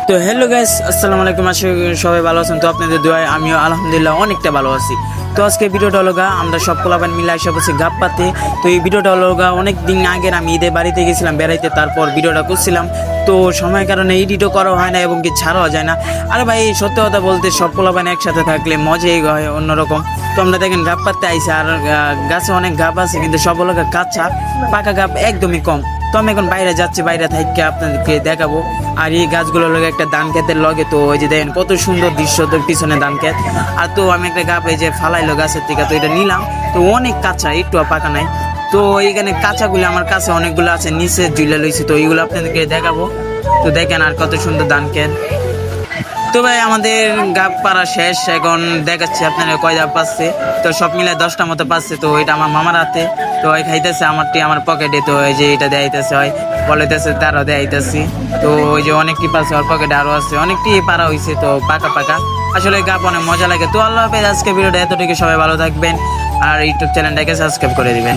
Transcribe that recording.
তো hello guys, আসসালামু আলাইকুম। আশা করি সবাই ভালো আছেন। তো আপনাদের দোয়ায় আমিও আলহামদুলিল্লাহ অনেকটা ভালো আছি। তো আজকে ভিডিওটা হলো আমরা সব পোলাপান মিলে এসে বসে গাপ পাতে। তো এই ভিডিওটা হলো অনেক দিন আগের, আমি ঈদের বাড়িতে গেছিলাম বেড়াইতে, তারপর ভিডিওটা করছিলাম। তো সময়ের কারণে এডিটও করা হয় না এবং কি ছাড়াও যায় না। আরে ভাই, সত্যি কথা বলতে সব পোলাপান একসাথে থাকলে মজাই হয় অন্যরকম। তো আমরা দেখেন গাপ পাততে আইসি, আর গাছে অনেক গাপ আছে কিন্তু সব হলো কাঁচা, পাকা গাপ একদমই কম। তো আমি এখন বাইরে যাচ্ছি, বাইরে থেকে আপনাদেরকে দেখাবো। আর এই গাছগুলোর লগে একটা ধান ক্ষেতের লগে, তো ওই যে দেখেন কত সুন্দর দৃশ্য, তোর পিছনে ধান ক্ষেত। আর তো আমি একটা গাপ এই যে ফালাইলো গাছের থেকে, তো এটা নিলাম। তো অনেক কাঁচা, একটু পাকা নাই। তো এইখানে কাঁচাগুলো আমার কাছে অনেকগুলো আছে, নিচে ঝুলে লইছি। তো এইগুলো আপনাদেরকে দেখাবো। তো দেখেন আর কত সুন্দর ধান ক্ষেত। তো ভাই আমাদের গাপ পাড়া শেষ, এখন দেখাচ্ছি আপনারা কয় গাপ পাচ্ছে। তো সব মিলে 10টা মতো পাচ্ছে। তো এটা আমার মামার হাতে, তো ওই খাইতেছে, আমারটি আমার পকেটে। তো এই যে এটা দেখাইতেছে, হয় বলাইতেছে তারও দেখাইতেছি। তো ওই যে অনেকটি পাচ্ছে, ওর পকেটে আরও আছে, অনেকটি পাড়া হয়েছে। তো পাকা পাকা আসলে গাপ অনেক মজা লাগে। তো আল্লাহ হাফেজ, আজকে ভিডিওটা এতটুকু, সবাই ভালো থাকবেন আর ইউটিউব চ্যানেলটাকে সাবস্ক্রাইব করে দিবেন।